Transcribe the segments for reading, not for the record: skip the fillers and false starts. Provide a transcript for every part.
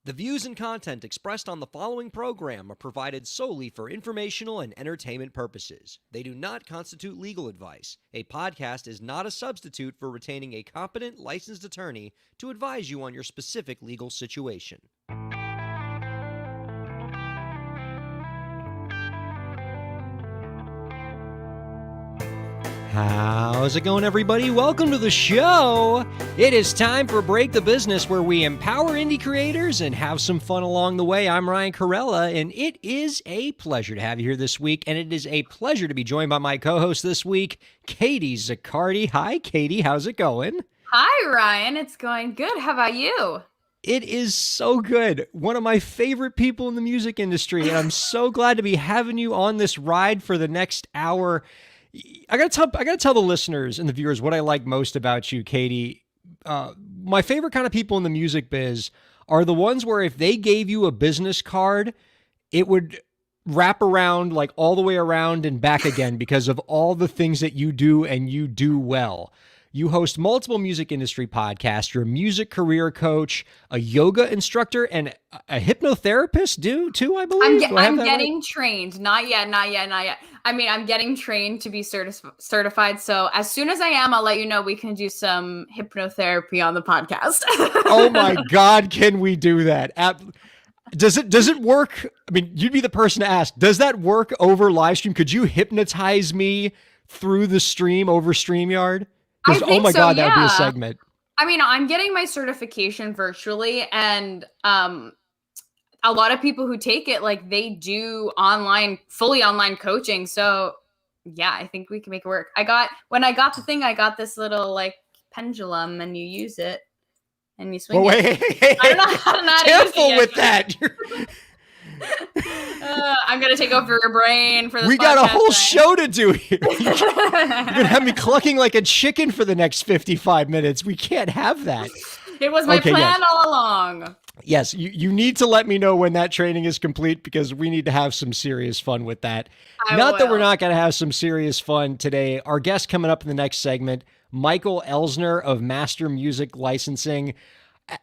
The views and content expressed on the following program are provided solely for informational and entertainment purposes. They do not constitute legal advice. A podcast is not a substitute for retaining a competent, licensed attorney to advise you on your specific legal situation. How's it going, everybody? Welcome to the show. It is time for Break the Business, where we empower indie creators and have some fun along the way. I'm Ryan Kairalla, and it is a pleasure to have you here this week, and it is a pleasure to be joined by my co-host this week, Katie Zaccardi. Hi, Katie. How's it going? Hi, Ryan. It's going good. How about you? It is so good. One of my favorite people in the music industry, and I'm so glad to be having you on this ride for the next hour. I gotta tell the listeners and the viewers what I like most about you, Katie. My favorite kind of people in the music biz are the ones where if they gave you a business card, it would wrap around like all the way around and back again because of all the things that you do and you do well. You host multiple music industry podcasts. You're a music career coach, a yoga instructor, and a hypnotherapist too, I believe. I'm getting trained. Not yet. I mean, I'm getting trained to be certified. So as soon as I am, I'll let you know. We can do some hypnotherapy on the podcast. Oh my God, can we do that? Does it work? I mean, you'd be the person to ask. Does that work over live stream? Could you hypnotize me through the stream over StreamYard? Because, oh my God, that would be a segment. I mean, I'm getting my certification virtually, and a lot of people who take it, like, they do fully online coaching. So yeah, I think we can make it work. When I got the thing, I got this little like pendulum, and you use it and you swing it. Hey, I don't know how to careful with that. I'm going to take over your brain for this We got a whole show to do here. You're going to have me clucking like a chicken for the next 55 minutes. We can't have that. It was my plan all along. Yes, you need to let me know when that training is complete because we need to have some serious fun with that. Not that we're not going to have some serious fun today. Our guest coming up in the next segment, Michael Elsner of Master Music Licensing.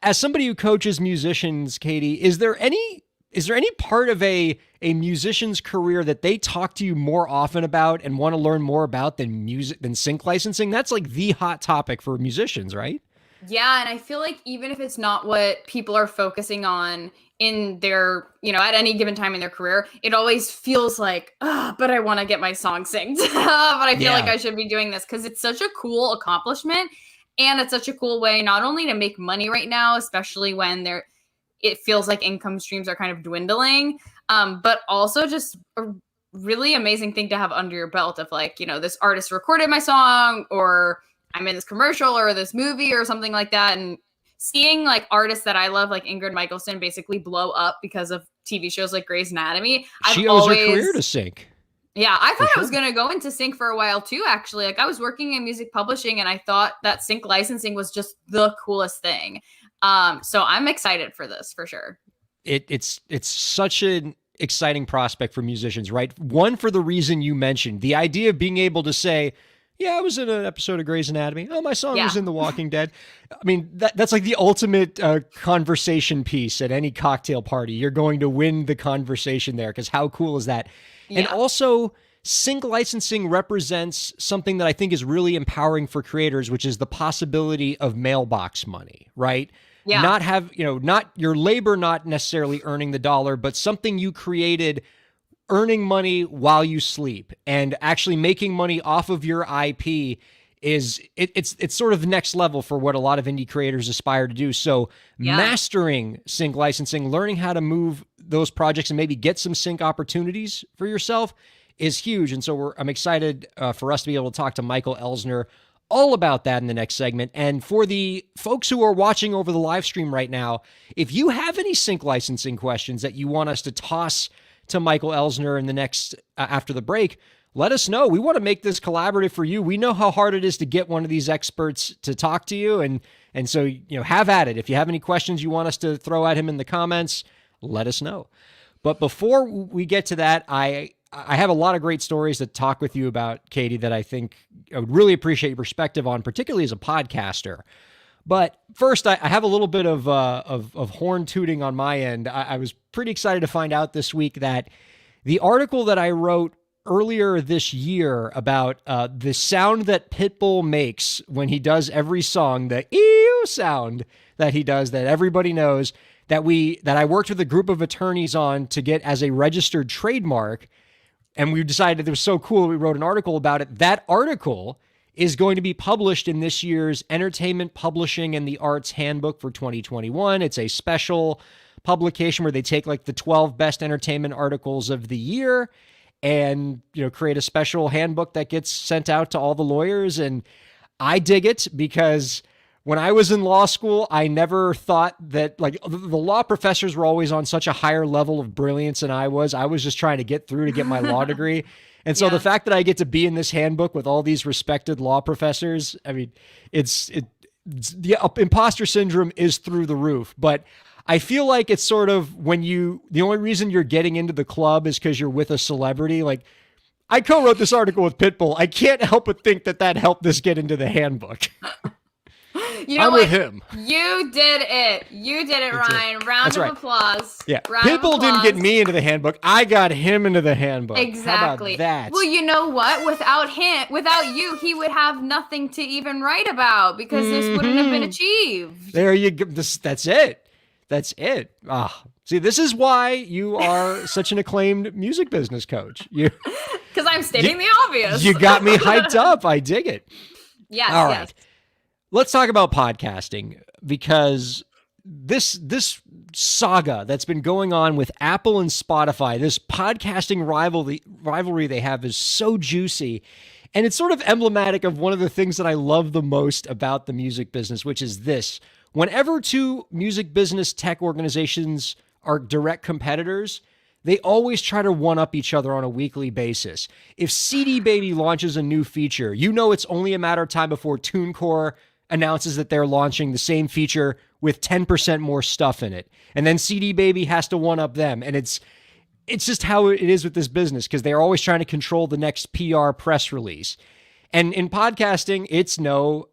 As somebody who coaches musicians, Katie, is there any part of a musician's career that they talk to you more often about and want to learn more about than sync licensing? That's like the hot topic for musicians, right? Yeah, and I feel like even if it's not what people are focusing on in their, at any given time in their career, it always feels like, but I want to get my song synced. But I feel like I should be doing this because it's such a cool accomplishment. And it's such a cool way not only to make money right now, especially when it feels like income streams are kind of dwindling, but also just a really amazing thing to have under your belt of like, this artist recorded my song, or I'm in this commercial or this movie or something like that. And seeing like artists that I love, like Ingrid Michaelson, basically blow up because of TV shows like Grey's Anatomy. She owes her career to sync. Yeah, I thought I was going to go into sync for a while too, actually. Like I was working in music publishing and I thought that sync licensing was just the coolest thing. So I'm excited for this for sure. It's such an exciting prospect for musicians, right? One, for the reason you mentioned, the idea of being able to say, yeah, I was in an episode of Grey's Anatomy. Oh, my song was in The Walking Dead. I mean, that's like the ultimate conversation piece at any cocktail party. You're going to win the conversation there because how cool is that? Yeah. And also, sync licensing represents something that I think is really empowering for creators, which is the possibility of mailbox money, right? Yeah. Not your labor, not necessarily earning the dollar, but something you created earning money while you sleep and actually making money off of your IP it's sort of the next level for what a lot of indie creators aspire to do. So mastering sync licensing, learning how to move those projects and maybe get some sync opportunities for yourself is huge. And so I'm excited for us to be able to talk to Michael Elsner all about that in the next segment. And for the folks who are watching over the live stream right now, if you have any sync licensing questions that you want us to toss to Michael Elsner in the next after the break, let us know. We want to make this collaborative for you. We know how hard it is to get one of these experts to talk to you. And so, have at it. If you have any questions you want us to throw at him in the comments, let us know. But before we get to that, I have a lot of great stories to talk with you about, Katie, that I think I would really appreciate your perspective on, particularly as a podcaster. But first, I have a little bit of horn tooting on my end. I was pretty excited to find out this week that the article that I wrote earlier this year about the sound that Pitbull makes when he does every song, the ew sound that he does that everybody knows, that I worked with a group of attorneys on to get as a registered trademark, and we decided it was so cool we wrote an article about it. That article is going to be published in this year's Entertainment Publishing and the Arts Handbook for 2021. It's a special publication where they take like the 12 best entertainment articles of the year and, create a special handbook that gets sent out to all the lawyers. And I dig it because when I was in law school, I never thought that, like, the law professors were always on such a higher level of brilliance than I was. I was just trying to get through to get my law degree. And so the fact that I get to be in this handbook with all these respected law professors, I mean, the imposter syndrome is through the roof. But I feel like it's sort of the only reason you're getting into the club is because you're with a celebrity. Like, I co-wrote this article with Pitbull. I can't help but think that helped us get into the handbook. I'm with him. You did it. You did it, Ryan. Round of applause. Yeah. Pitbull didn't get me into the handbook. I got him into the handbook. Exactly. How about that? Well, you know what? Without you, he would have nothing to even write about because this wouldn't have been achieved. There you go. That's it. That's it. See, this is why you are such an acclaimed music business coach. Because I'm stating the obvious. You got me hyped up. I dig it. Yes. All right. Let's talk about podcasting, because this saga that's been going on with Apple and Spotify, this podcasting rivalry they have, is so juicy. And it's sort of emblematic of one of the things that I love the most about the music business, which is this. Whenever two music business tech organizations are direct competitors, they always try to one-up each other on a weekly basis. If CD Baby launches a new feature, it's only a matter of time before TuneCore announces that they're launching the same feature with 10% more stuff in it. And then CD Baby has to one-up them. And it's just how it is with this business, because they're always trying to control the next PR press release. And in podcasting, it's no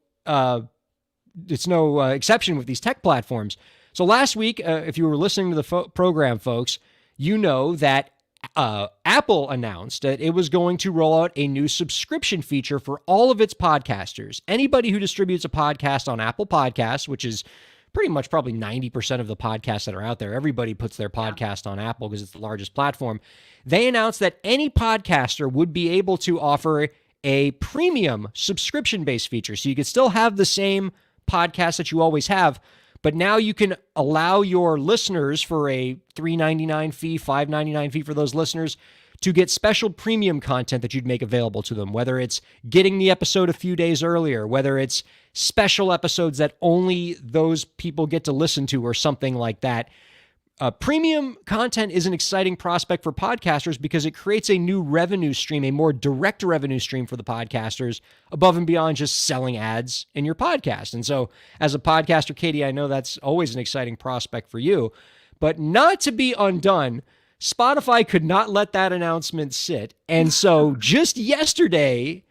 exception with these tech platforms. So last week, if you were listening to the program, folks, you know that Apple announced that it was going to roll out a new subscription feature for all of its podcasters. Anybody who distributes a podcast on Apple Podcasts, which is pretty much probably 90% of the podcasts that are out there, everybody puts their podcast on Apple because it's the largest platform. They announced that any podcaster would be able to offer a premium subscription-based feature. So you could still have the same podcast that you always have, but now you can allow your listeners, for a $3.99 fee, $5.99 fee for those listeners, to get special premium content that you'd make available to them, whether it's getting the episode a few days earlier, whether it's special episodes that only those people get to listen to, or something like that. Premium content is an exciting prospect for podcasters because it creates a new revenue stream, a more direct revenue stream for the podcasters, above and beyond just selling ads in your podcast. And so as a podcaster, Katie, I know that's always an exciting prospect for you, but not to be undone, Spotify could not let that announcement sit. And so just yesterday,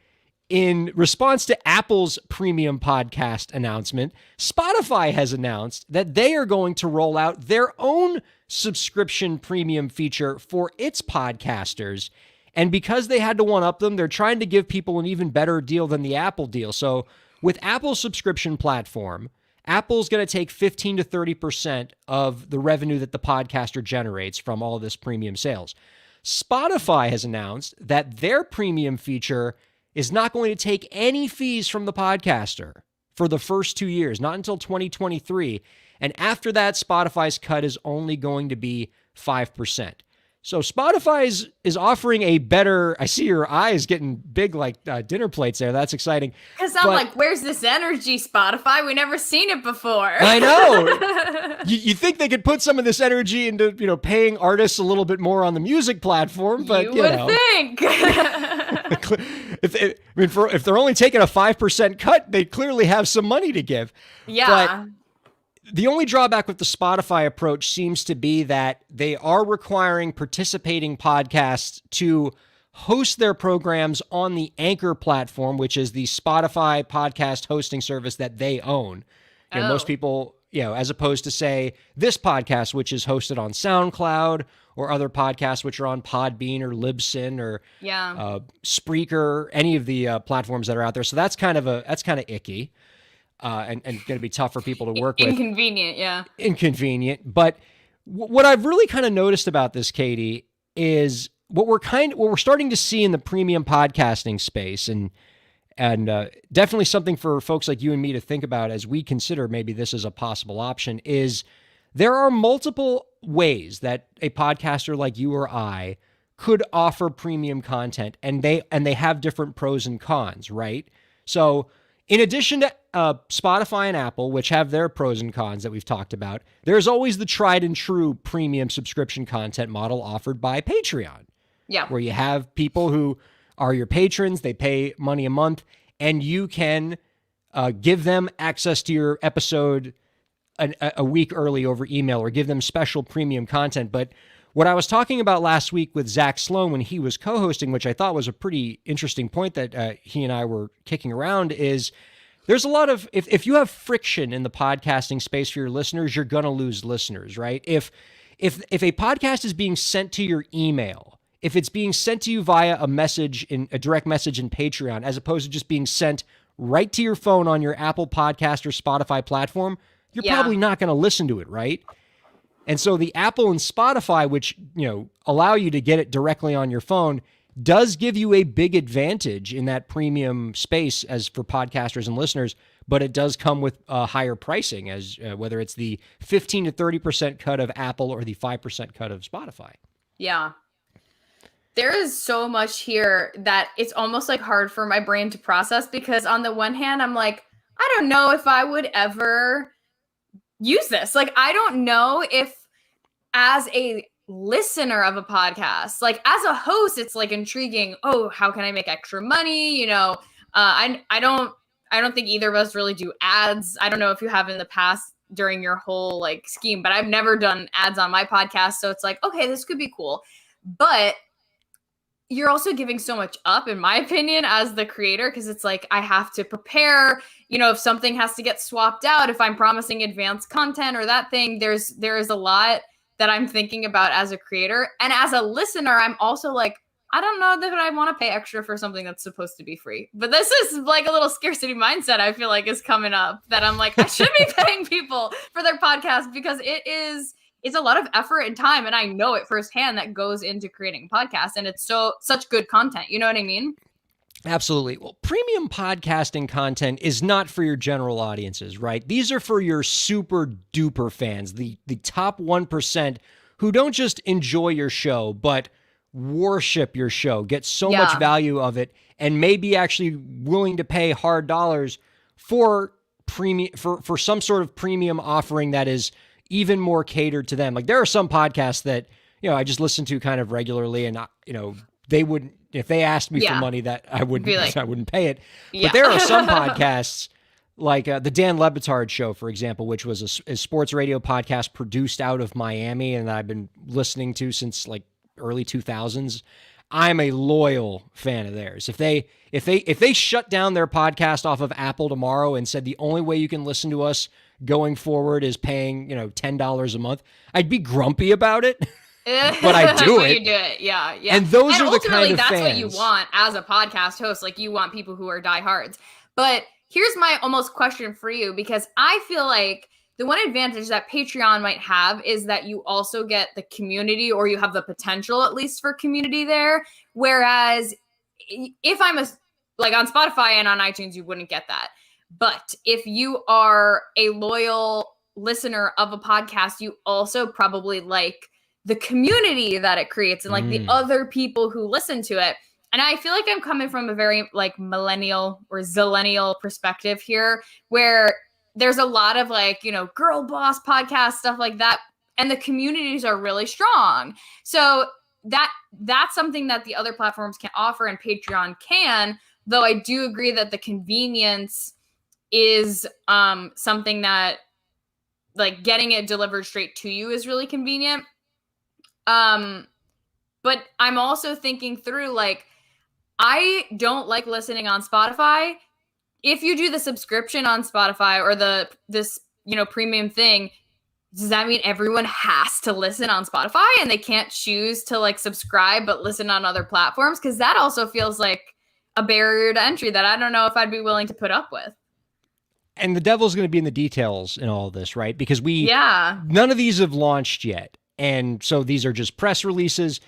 in response to Apple's premium podcast announcement, Spotify has announced that they are going to roll out their own subscription premium feature for its podcasters. And because they had to one-up them, they're trying to give people an even better deal than the Apple deal. So with Apple's subscription platform, Apple's going to take 15 to 30% of the revenue that the podcaster generates from all of this premium sales. Spotify has announced that their premium feature is not going to take any fees from the podcaster for the first 2 years, not until 2023. And after that, Spotify's cut is only going to be 5%. So Spotify is offering a better, I see your eyes getting big like dinner plates there. That's exciting. Because I'm like, where's this energy, Spotify? We never seen it before. I know. you think they could put some of this energy into, paying artists a little bit more on the music platform, but you would think. If they're only taking a 5% cut, they clearly have some money to give. Yeah. But the only drawback with the Spotify approach seems to be that they are requiring participating podcasts to host their programs on the Anchor platform, which is the Spotify podcast hosting service that they own. Most people, as opposed to say this podcast, which is hosted on SoundCloud, or other podcasts which are on Podbean or Libsyn or Spreaker, any of the platforms that are out there. So that's kind of icky, and going to be tough for people to work with. Inconvenient. But what I've really kind of noticed about this, Katie, is what we're starting to see in the premium podcasting space, and definitely something for folks like you and me to think about as we consider maybe this is a possible option, is there are multiple ways that a podcaster like you or I could offer premium content, and they have different pros and cons, right? So in addition to Spotify and Apple, which have their pros and cons that we've talked about, there's always the tried and true premium subscription content model offered by Patreon. Yeah. Where you have people who are your patrons, they pay money a month, and you can give them access to your episode a week early over email, or give them special premium content. But what I was talking about last week with Zach Sloan when he was co-hosting, which I thought was a pretty interesting point that he and I were kicking around, is there's a lot of, if you have friction in the podcasting space for your listeners, you're going to lose listeners, right? If a podcast is being sent to your email, if it's being sent to you via a direct message in Patreon, as opposed to just being sent right to your phone on your Apple Podcast or Spotify platform, you're probably not going to listen to it, right? And so the Apple and Spotify, which, allow you to get it directly on your phone, does give you a big advantage in that premium space as for podcasters and listeners, but it does come with higher pricing, as whether it's the 15 to 30% cut of Apple or the 5% cut of Spotify. Yeah. There is so much here that it's almost like hard for my brain to process, because on the one hand, I'm like, I don't know if I would ever use this. Like, I don't know if as a listener of a podcast, like as a host, it's like intriguing. Oh, how can I make extra money? I don't think either of us really do ads. I don't know if you have in the past during your whole like scheme, but I've never done ads on my podcast. So it's like, okay, this could be cool. But you're also giving so much up, in my opinion, as the creator, because it's like I have to prepare, if something has to get swapped out, if I'm promising advanced content or that thing, there is a lot that I'm thinking about as a creator. And as a listener, I'm also like, I don't know that I want to pay extra for something that's supposed to be free. But this is like a little scarcity mindset I feel like is coming up, that I'm like, I should be paying people for their podcast, because it's a lot of effort and time, and I know it firsthand that goes into creating podcasts, and it's such good content. You know what I mean? Absolutely. Well, premium podcasting content is not for your general audiences, right? These are for your super duper fans, the top 1% who don't just enjoy your show, but worship your show, get so much value of it, and may be actually willing to pay hard dollars for premium for some sort of premium offering that is even more catered to them. Like, there are some podcasts that, I just listen to kind of regularly, and they wouldn't, if they asked me for money, that I wouldn't pay it. But there are some podcasts like the Dan Le Batard Show, for example, which was a sports radio podcast produced out of Miami, and I've been listening to since like early 2000s. I'm a loyal fan of theirs. If they shut down their podcast off of Apple tomorrow and said the only way you can listen to us going forward is paying, $10 a month, I'd be grumpy about it. But I do it. You do it, yeah. And those are the kind of that's fans. what you want as a podcast host. Like, you want people who are diehards. But here's my almost question for you, because I feel like the one advantage that Patreon might have is that you also get the community, or you have the potential at least for community there. Whereas if I'm like on Spotify and on iTunes, you wouldn't get that. But if you are a loyal listener of a podcast, you also probably like the community that it creates and like the other people who listen to it. And I feel like I'm coming from a very like millennial or zillennial perspective here, where there's a lot of like, girl boss podcast, stuff like that. And the communities are really strong. So that's something that the other platforms can't offer, and Patreon can, though I do agree that the convenience is something that, like, getting it delivered straight to you is really convenient. But I'm also thinking through, like, I don't like listening on Spotify if you do the subscription on Spotify or this premium thing, does that mean everyone has to listen on Spotify and they can't choose to like subscribe but listen on other platforms? Because that also feels like a barrier to entry that I don't know if I'd be willing to put up with. And the devil's going to be in the details in all of this, right? Because none of these have launched yet. And so these are just press releases.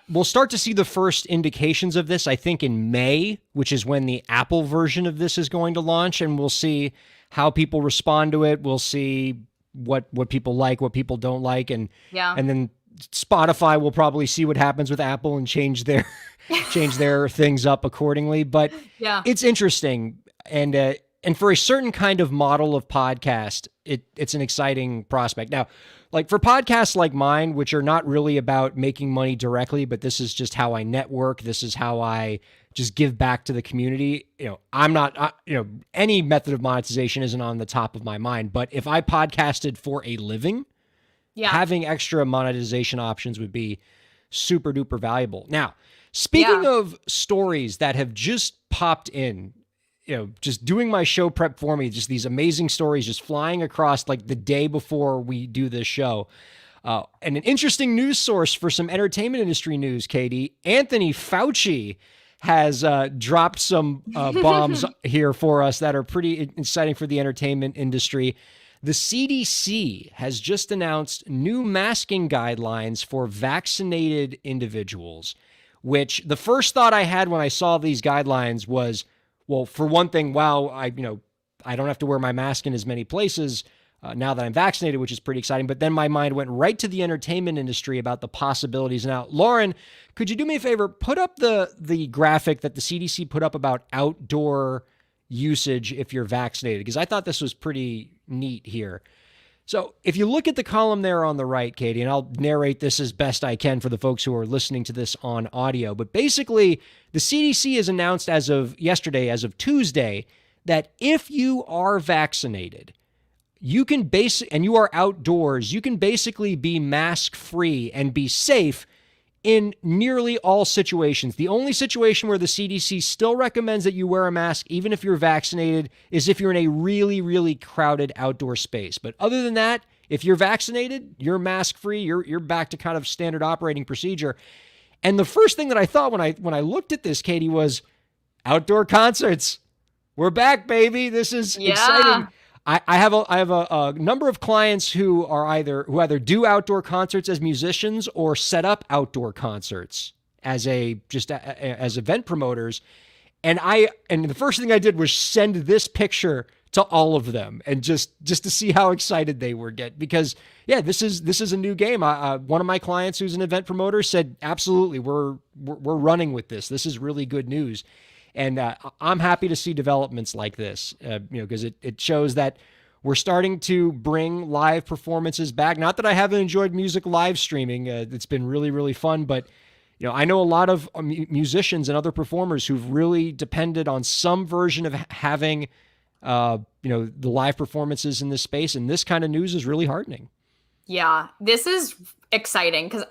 We'll start to see the first indications of this, I think, in May, which is when the Apple version of this is going to launch. And we'll see how people respond to it. We'll see what people like, what people don't like. And then Spotify will probably see what happens with Apple and change their things up accordingly. But it's interesting. And for a certain kind of model of podcast, it's an exciting prospect. Now, like for podcasts like mine, which are not really about making money directly, but this is just how I network. This is how I just give back to the community. I'm not, any method of monetization isn't on the top of my mind. But if I podcasted for a living, having extra monetization options would be super duper valuable. Now, speaking of stories that have just popped in, just doing my show prep for me, just these amazing stories just flying across like the day before we do this show. And an interesting news source for some entertainment industry news, Katie, Anthony Fauci has dropped some bombs here for us that are pretty exciting for the entertainment industry. The CDC has just announced new masking guidelines for vaccinated individuals, which the first thought I had when I saw these guidelines was, well, for one thing, wow, I don't have to wear my mask in as many places now that I'm vaccinated, which is pretty exciting. But then my mind went right to the entertainment industry about the possibilities. Now, Lauren, could you do me a favor? Put up the graphic that the CDC put up about outdoor usage if you're vaccinated, because I thought this was pretty neat here. So if you look at the column there on the right, Katie, and I'll narrate this as best I can for the folks who are listening to this on audio, but basically the CDC has announced as of yesterday, as of Tuesday, that if you are vaccinated, you can and you are outdoors, you can basically be mask free and be safe in nearly all situations. The only situation where the CDC still recommends that you wear a mask, even if you're vaccinated, is if you're in a really, really crowded outdoor space. But other than that, if you're vaccinated, you're mask free, you're back to kind of standard operating procedure. And the first thing that I thought when I looked at this, Katie, was outdoor concerts. We're back, baby. This is exciting. I have a number of clients who either do outdoor concerts as musicians or set up outdoor concerts as event promoters. And the first thing I did was send this picture to all of them and just to see how excited they were because this is a new game. One of my clients who's an event promoter said, absolutely, we're running with this. This is really good news. And I'm happy to see developments like this, because it shows that we're starting to bring live performances back. Not that I haven't enjoyed music live streaming. It's been really, really fun. But, I know a lot of musicians and other performers who've really depended on some version of having, the live performances in this space. And this kind of news is really heartening. Yeah, this is exciting because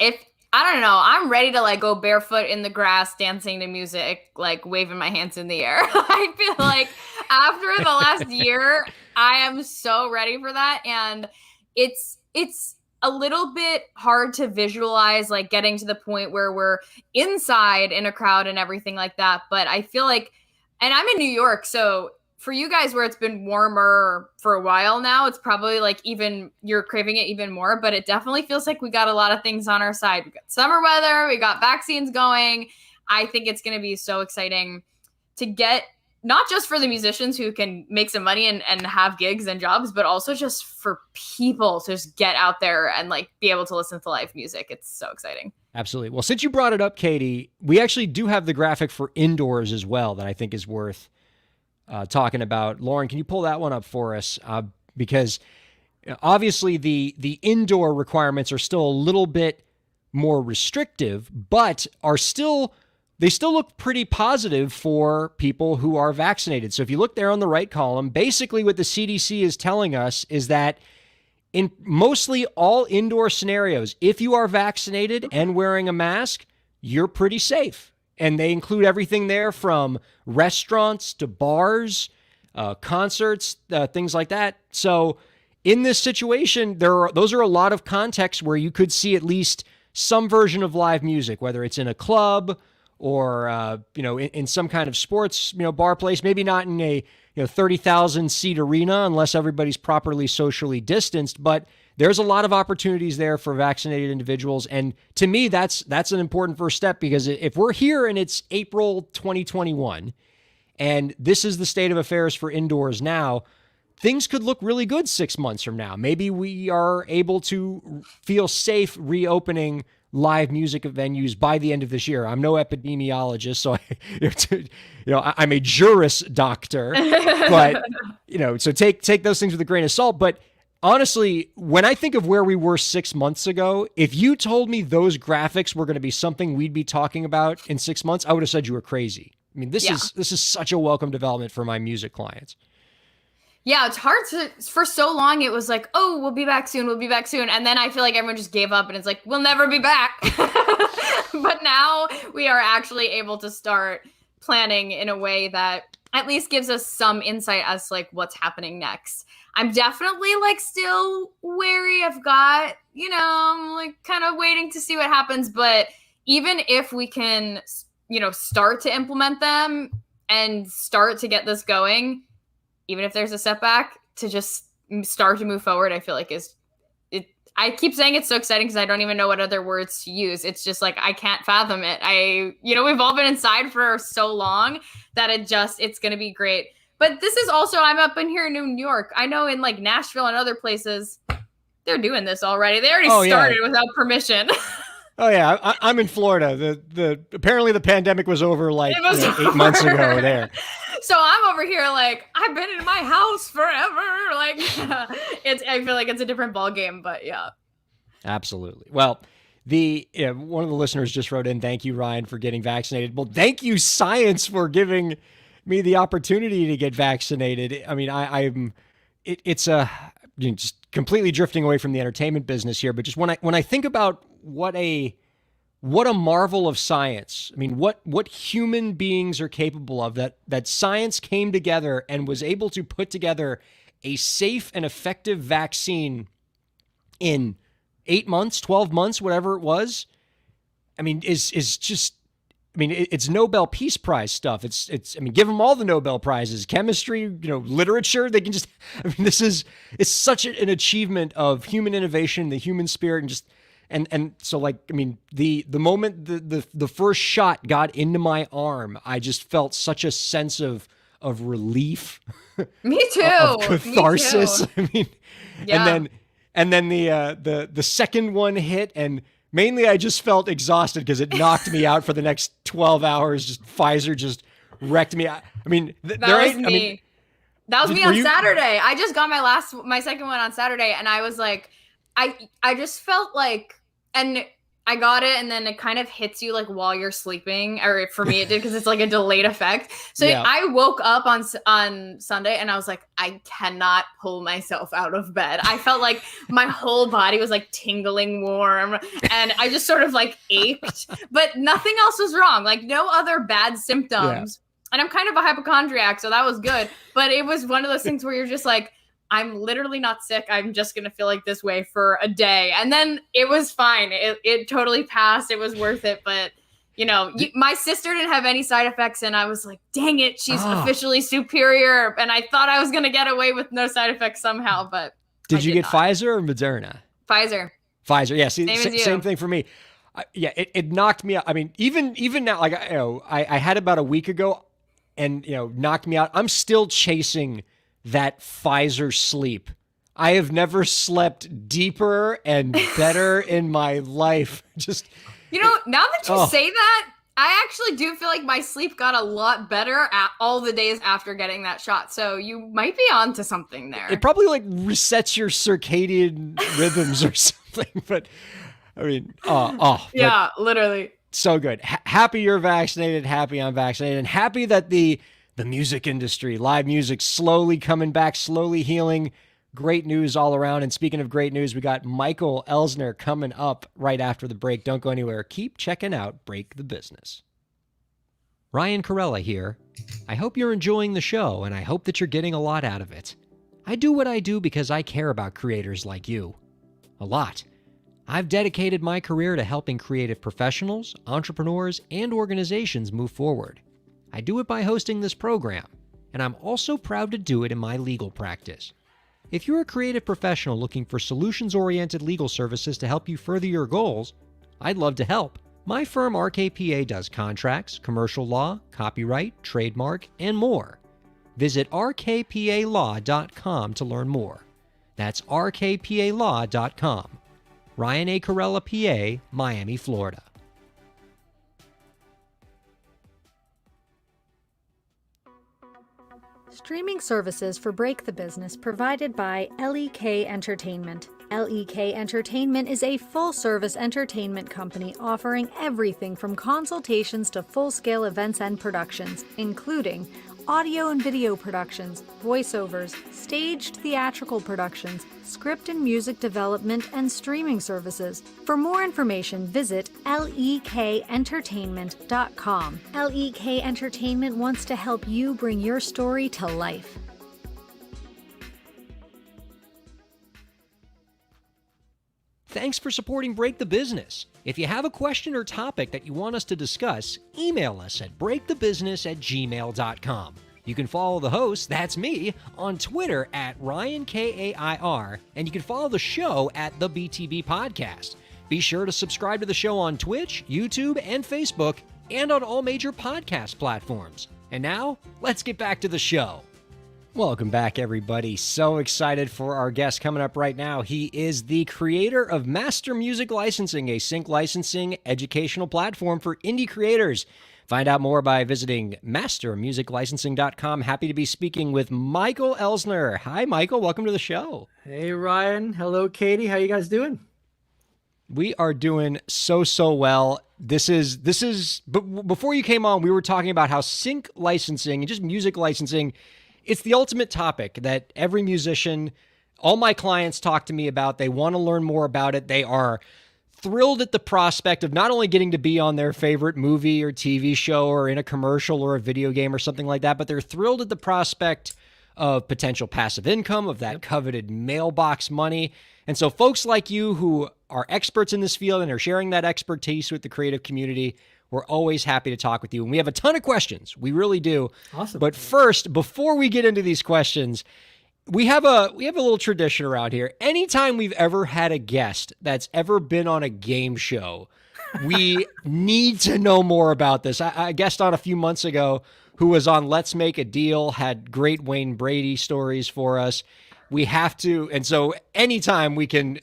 I don't know, I'm ready to like go barefoot in the grass, dancing to music, like waving my hands in the air. I feel like after the last year, I am so ready for that. And it's a little bit hard to visualize, like getting to the point where we're inside in a crowd and everything like that. But I feel like, and I'm in New York, so for you guys where it's been warmer for a while now, it's probably like you're craving it even more, but it definitely feels like we got a lot of things on our side. We got summer weather, we got vaccines going. I think it's going to be so exciting to get, not just for the musicians who can make some money and have gigs and jobs, but also just for people to just get out there and like be able to listen to live music. It's so exciting. Absolutely. Well, since you brought it up, Katie, we actually do have the graphic for indoors as well that I think is worth talking about. Lauren, can you pull that one up for us? Because obviously the indoor requirements are still a little bit more restrictive, but they still look pretty positive for people who are vaccinated. So if you look there on the right column, basically what the CDC is telling us is that in mostly all indoor scenarios, if you are vaccinated and wearing a mask, you're pretty safe. And they include everything there from restaurants to bars concerts, things like that. So in this situation, those are a lot of contexts where you could see at least some version of live music, whether it's in a club or in some kind of sports bar place. Maybe not in a 30,000 seat arena unless everybody's properly socially distanced, but there's a lot of opportunities there for vaccinated individuals. And to me, that's an important first step, because if we're here and it's April 2021 and this is the state of affairs for indoors now, things could look really good 6 months from now. Maybe we are able to feel safe reopening live music venues by the end of this year. I'm no epidemiologist, so I'm a juris doctor, but so take those things with a grain of salt. But honestly, when I think of where we were 6 months ago, if you told me those graphics were going to be something we'd be talking about in 6 months, I would have said you were crazy. I mean, this is such a welcome development for my music clients. Yeah, it's hard for so long it was like, oh, we'll be back soon. And then I feel like everyone just gave up and it's like, we'll never be back. But now we are actually able to start planning in a way that at least gives us some insight as to, like, what's happening next. I'm definitely still wary. I've got, I'm kind of waiting to see what happens. But even if we can, start to implement them and start to get this going, even if there's a setback, to just start to move forward, I feel like I keep saying it's so exciting because I don't even know what other words to use. It's just I can't fathom it. We've all been inside for so long that it's going to be great. But this is also, I'm up in here in New York. I know in Nashville and other places, they're doing this already. They already started without permission. Oh yeah, I'm in Florida. Apparently the pandemic was over 8 months ago there. So I'm over here I've been in my house forever. I feel like it's a different ball game, but yeah. Absolutely. Well, one of the listeners just wrote in, "Thank you, Ryan, for getting vaccinated." Well, thank you, science, for giving me the opportunity to get vaccinated. I mean, it's just completely drifting away from the entertainment business here, but just when I think about what a marvel of science. I mean, what human beings are capable of, that science came together and was able to put together a safe and effective vaccine in 8 months, 12 months, whatever it was. I mean, is just, it's Nobel Peace Prize stuff. It's give them all the Nobel Prizes, chemistry, literature. They can just, it's such an achievement of human innovation, the human spirit, and just, and so the moment the first shot got into my arm, I just felt such a sense of relief. Me too. Of catharsis. Me too. Yeah. and then the second one hit, and mainly I just felt exhausted because it knocked me out for the next 12 hours. Just Pfizer just wrecked me. That was me. That was me on Saturday. I just got my second one on Saturday, and I was I just felt and I got it, and then it kind of hits you while you're sleeping, or for me it did, because it's a delayed effect. So yeah. I woke up on Sunday and I was I cannot pull myself out of bed. I felt my whole body was tingling warm, and I just sort of ached, but nothing else was wrong. No other bad symptoms. Yeah. And I'm kind of a hypochondriac, so that was good. But it was one of those things where you're just I'm literally not sick. I'm just going to feel this way for a day. And then it was fine. It totally passed. It was worth it. But, my sister didn't have any side effects. And I was dang it, she's officially superior. And I thought I was going to get away with no side effects somehow. But did you get not. Pfizer or Moderna? Pfizer. Yeah. See, same thing for me. It knocked me out. I mean, even now, I had about a week ago and, knocked me out. I'm still chasing that Pfizer sleep. I have never slept deeper and better in my life. Just now that you say that, I actually do feel my sleep got a lot better at all the days after getting that shot. So you might be onto something there. It probably resets your circadian rhythms or something. But yeah, literally. So good. Happy you're vaccinated. Happy I'm vaccinated, and happy that the music industry, live music, slowly coming back, slowly healing. Great news all around. And speaking of great news, we got Michael Elsner coming up right after the break. Don't go anywhere. Keep checking out Break the Business. Ryan Kairalla here. I hope you're enjoying the show, and I hope that you're getting a lot out of it. I do what I do because I care about creators like you. A lot. I've dedicated my career to helping creative professionals, entrepreneurs, and organizations move forward. I do it by hosting this program, and I'm also proud to do it in my legal practice. If you're a creative professional looking for solutions-oriented legal services to help you further your goals, I'd love to help. My firm RKPA does contracts, commercial law, copyright, trademark, and more. Visit rkpalaw.com to learn more. That's rkpalaw.com. Ryan A. Kairalla, PA, Miami, Florida. Streaming services for Break the Business provided by LEK Entertainment. LEK Entertainment is a full-service entertainment company offering everything from consultations to full-scale events and productions, including audio and video productions, voiceovers, staged theatrical productions, script and music development, and streaming services. For more information, visit lekentertainment.com. LEK Entertainment wants to help you bring your story to life. Thanks for supporting Break the Business. If you have a question or topic that you want us to discuss, email us at breakthebusiness@gmail.com. You can follow the host, that's me, on Twitter at Ryan Kair, and you can follow the show at the BTB Podcast. Be sure to subscribe to the show on Twitch, YouTube, and Facebook, and on all major podcast platforms. And now, let's get back to the show. Welcome back, everybody. So excited for our guest coming up right now. He is the creator of Master Music Licensing, a sync licensing educational platform for indie creators. Find out more by visiting mastermusiclicensing.com. Happy to be speaking with Michael Elsner. Hi, Michael. Welcome to the show. Hey, Ryan. Hello, Katie. How you guys doing? We are doing so well. But before you came on, we were talking about how sync licensing and just music licensing, it's the ultimate topic that every musician, all my clients talk to me about. They want to learn more about it. They are thrilled at the prospect of not only getting to be on their favorite movie or TV show or in a commercial or a video game or something like that, but they're thrilled at the prospect of potential passive income, of that coveted mailbox money. And so folks like you who are experts in this field and are sharing that expertise with the creative community, we're always happy to talk with you. And we have a ton of questions. We really do. Awesome. But first, before we get into these questions, we have a little tradition around here. Anytime we've ever had a guest that's ever been on a game show, we need to know more about this. I guest on a few months ago who was on Let's Make a Deal, had great Wayne Brady stories for us. We have to, and so anytime we can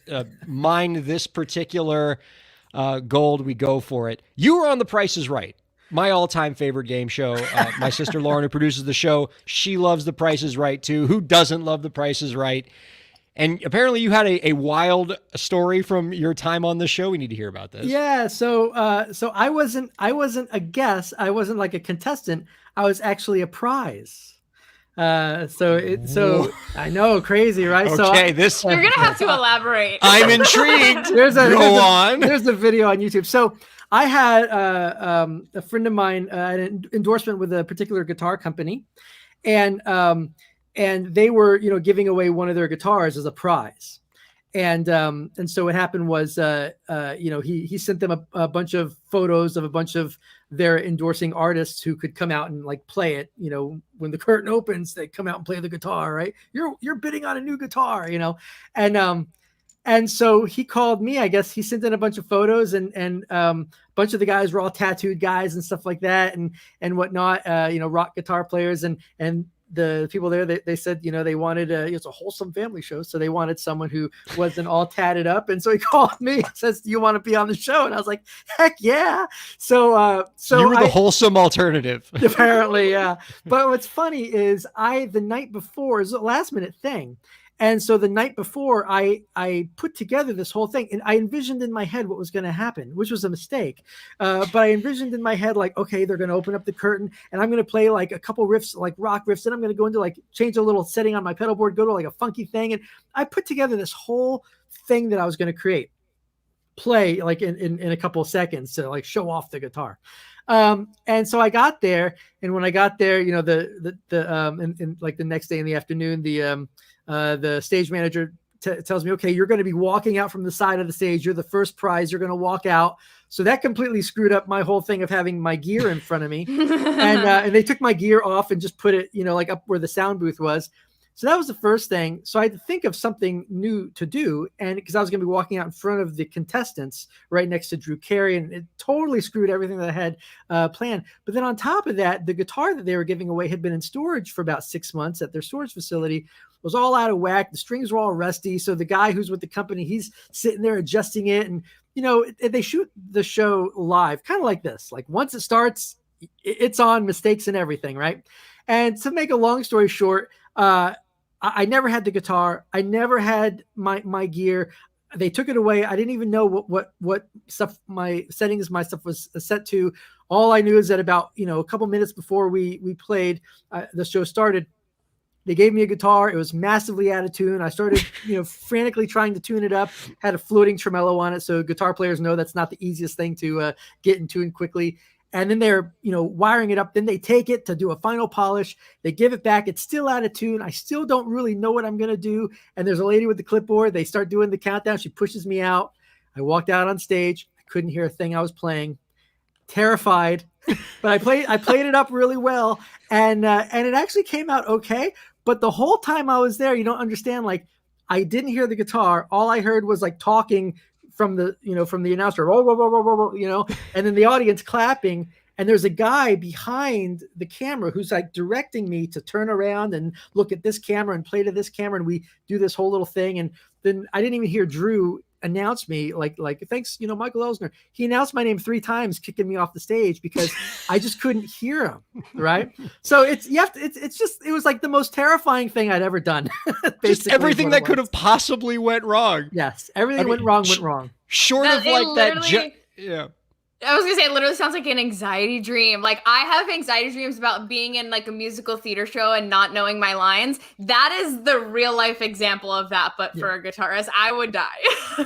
mine this particular gold, we go for it. You were on The Price is Right, my all-time favorite game show. My sister Lauren, who produces the show, she loves The Price is Right too. Who doesn't love The Price is Right? And apparently you had a wild story from your time on the show. We need to hear about this. Yeah. So I wasn't a guest. I wasn't like a contestant. I was actually a prize. So I know, crazy, right? Okay, you're gonna have to elaborate. I'm intrigued. There's a video on YouTube. So I had a friend of mine, an endorsement with a particular guitar company, and they were, giving away one of their guitars as a prize. And so what happened was, he sent them a bunch of photos of a bunch of their endorsing artists who could come out and like play it. When the curtain opens, they come out and play the guitar, right? You're bidding on a new guitar, and so he called me. I guess he sent in a bunch of photos, and a bunch of the guys were all tattooed guys and stuff like that, and whatnot. Rock guitar players, and the people there, they said, they wanted it's a wholesome family show. So they wanted someone who wasn't all tatted up. And so he called me and says, do you want to be on the show? And I was like, heck yeah. So you were the wholesome alternative. Apparently. Yeah. But what's funny is the night before, is a last minute thing. And so the night before, I put together this whole thing, and I envisioned in my head what was going to happen, which was a mistake. But I envisioned in my head, like, okay, they're going to open up the curtain, and I'm going to play like a couple riffs, like rock riffs, and I'm going to go into like change a little setting on my pedal board, go to like a funky thing. And I put together this whole thing that I was going to play like in a couple of seconds to like show off the guitar. And so I got there, and when I got there, you know, and like the next day in the afternoon, the stage manager tells me, okay, you're going to be walking out from the side of the stage. You're the first prize. You're going to walk out. So that completely screwed up my whole thing of having my gear in front of me. And they took my gear off and just put it, you know, like up where the sound booth was. So that was the first thing. So I had to think of something new to do. And because I was going to be walking out in front of the contestants right next to Drew Carey, and it totally screwed everything that I had planned. But then on top of that, the guitar that they were giving away had been in storage for about 6 months at their storage facility, was all out of whack. The strings were all rusty. So the guy who's with the company, he's sitting there adjusting it. And, you know, they shoot the show live, kind of like this. Like once it starts, it's on, mistakes and everything, right? And to make a long story short, I never had the guitar. I never had my gear. They took it away. I didn't even know what stuff my stuff was set to. All I knew is that about, you know, a couple minutes before we played, the show started, they gave me a guitar. It was massively out of tune. I started, you know, frantically trying to tune it up. Had a floating tremolo on it, so guitar players know that's not the easiest thing to get in tune quickly. And then they're, you know, wiring it up. Then they take it to do a final polish. They give it back. It's still out of tune. I still don't really know what I'm going to do. And there's a lady with the clipboard. They start doing the countdown. She pushes me out. I walked out on stage. I couldn't hear a thing I was playing. Terrified, but I played it up really well. And it actually came out okay. But the whole time I was there, you don't understand. Like, I didn't hear the guitar. All I heard was like talking from the announcer, you know, and then the audience clapping. And there's a guy behind the camera who's like directing me to turn around and look at this camera and play to this camera. And we do this whole little thing. And then I didn't even hear Drew announce me like, thanks, you know, Michael Elsner. He announced my name 3 times, kicking me off the stage because I just couldn't hear him. Right. So it was like the most terrifying thing I'd ever done. Just everything that could have possibly went wrong. Yes. Everything went wrong. Short of like that. Yeah. I was gonna say, it literally sounds like an anxiety dream. Like, I have anxiety dreams about being in like a musical theater show and not knowing my lines. That is the real life example of that, but for a guitarist, I would die.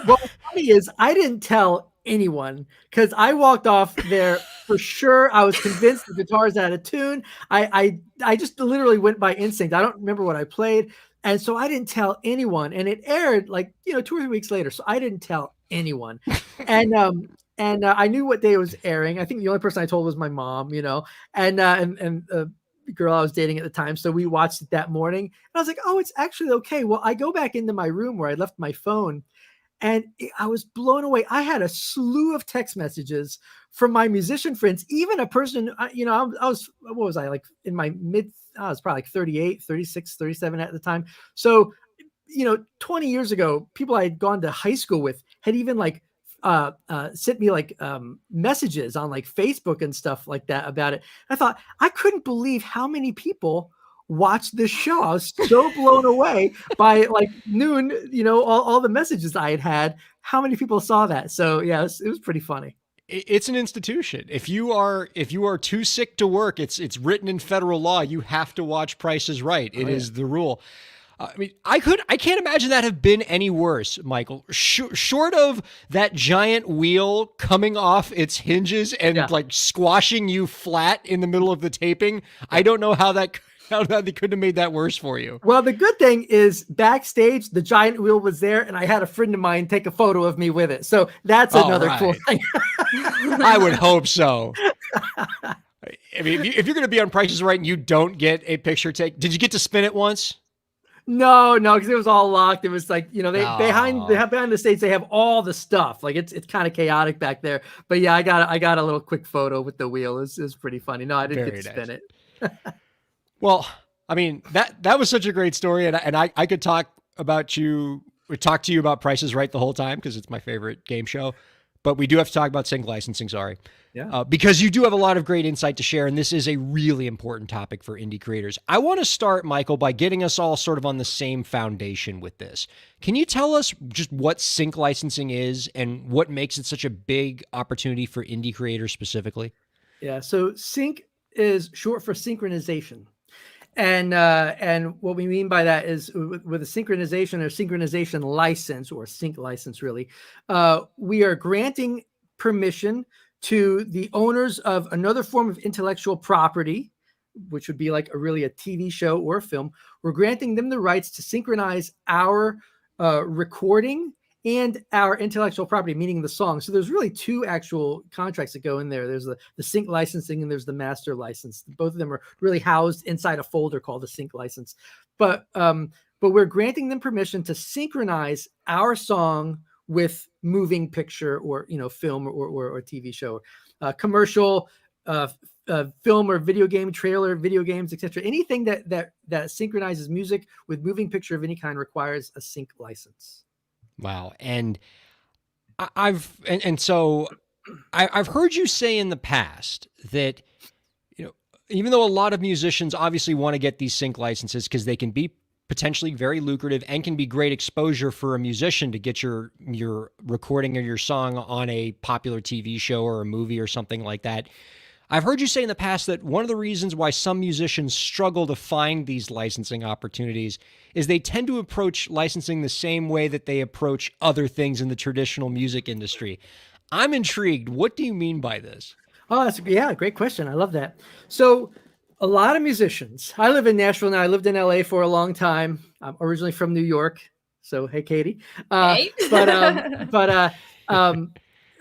Well, the funny is, I didn't tell anyone because I walked off there for sure. I was convinced the guitar's out of tune. I just literally went by instinct. I don't remember what I played. And so I didn't tell anyone. And it aired like, you know, 2 or 3 weeks later. So I didn't tell anyone. And I knew what day it was airing. I think the only person I told was my mom, you know, and the girl I was dating at the time. So we watched it that morning. And I was like, oh, it's actually okay. Well, I go back into my room where I left my phone, and I was blown away. I had a slew of text messages from my musician friends, even a person, you know, I was, what was I, like in my I was probably like 38, 36, 37 at the time. So, you know, 20 years ago, people I had gone to high school with had even like sent me like messages on like Facebook and stuff like that about it. I thought, I couldn't believe how many people watched this show. I was so blown away by like noon, you know, all the messages I had, how many people saw that. So yeah, it was pretty funny. It's an institution. If you are too sick to work, it's written in federal law. You have to watch Price is Right. It is the rule. I mean, I can't imagine that have been any worse, Michael. Short of that giant wheel coming off its hinges and like squashing you flat in the middle of the taping, I don't know how they couldn't have made that worse for you. Well, the good thing is backstage, the giant wheel was there, and I had a friend of mine take a photo of me with it. So that's another cool thing. I would hope so. I mean, if you're going to be on Price is Right and you don't get a picture take, did you get to spin it once? No, because it was all locked. It was like, you know, behind the stage, they have all the stuff. Like it's kind of chaotic back there. But yeah, I got a little quick photo with the wheel. It was pretty funny. No, I didn't get to spin it. Well, I mean, that was such a great story, and I could talk to you about Price is Right the whole time because it's my favorite game show. But we do have to talk about sync licensing, sorry. Yeah. Because you do have a lot of great insight to share, and this is a really important topic for indie creators. I want to start, Michael, by getting us all sort of on the same foundation with this. Can you tell us just what sync licensing is and what makes it such a big opportunity for indie creators specifically? Yeah, so sync is short for synchronization. And what we mean by that is with a synchronization or synchronization license, or sync license really, we are granting permission to the owners of another form of intellectual property, which would be like a TV show or a film. We're granting them the rights to synchronize our recording and our intellectual property, meaning the song. So there's really two actual contracts that go in there. There's the sync licensing and there's the master license. Both of them are really housed inside a folder called the sync license. But we're granting them permission to synchronize our song with moving picture or film or TV show, commercial, film or video game trailer, video games, etc. Anything that synchronizes music with moving picture of any kind requires a sync license. Wow. And I've heard you say in the past that, even though a lot of musicians obviously want to get these sync licenses because they can be potentially very lucrative and can be great exposure for a musician to get your recording or your song on a popular TV show or a movie or something like that. I've heard you say in the past that one of the reasons why some musicians struggle to find these licensing opportunities is they tend to approach licensing the same way that they approach other things in the traditional music industry. I'm intrigued. What do you mean by this? Oh, that's a great question. I love that. So a lot of musicians, I live in Nashville now. I lived in LA for a long time. I'm originally from New York. So, hey, Katie. Hey.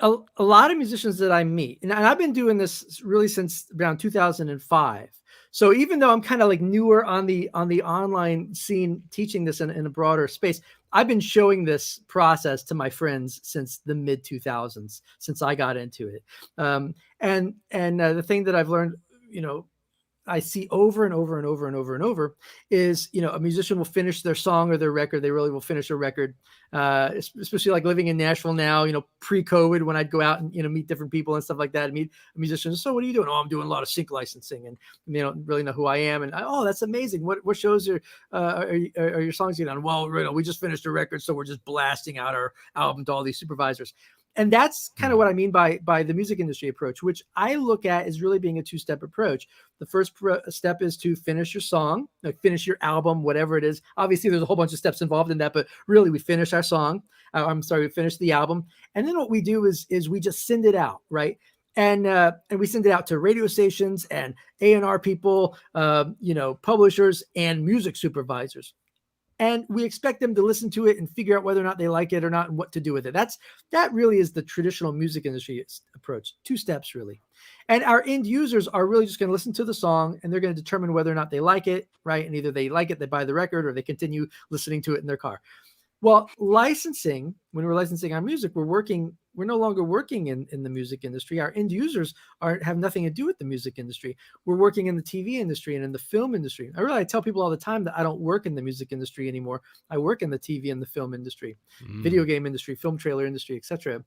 A lot of musicians that I meet, and I've been doing this really since around 2005. So even though I'm kind of like newer on the online scene, teaching this in a broader space, I've been showing this process to my friends since the mid 2000s, since I got into it. And the thing that I've learned, I see over and over and over and over and over is, a musician will finish their song or their record. They really will finish a record, especially like living in Nashville now, pre-COVID when I'd go out and, meet different people and stuff like that, and meet musicians. So what are you doing? Oh, I'm doing a lot of sync licensing, and they don't really know who I am. And oh, that's amazing. What shows are your songs getting on? Well, we just finished a record, so we're just blasting out our album to all these supervisors. And that's kind of what I mean by the music industry approach, which I look at as really being a two-step approach. The first step is to finish your song, like finish your album, whatever it is. Obviously, there's a whole bunch of steps involved in that, but really we finish our song. We finish the album. And then what we do is we just send it out, right? And we send it out to radio stations and A&R people, publishers and music supervisors. And we expect them to listen to it and figure out whether or not they like it or not and what to do with it. That really is the traditional music industry approach. Two steps, really. And our end users are really just going to listen to the song and they're going to determine whether or not they like it, right? And either they like it, they buy the record, or they continue listening to it in their car. Well, licensing, when we're licensing our music, we're no longer working in the music industry. Our end users have nothing to do with the music industry. We're working in the TV industry and in the film industry. I tell people all the time that I don't work in the music industry anymore. I work in the TV and the film industry, video game industry, film trailer industry, etc.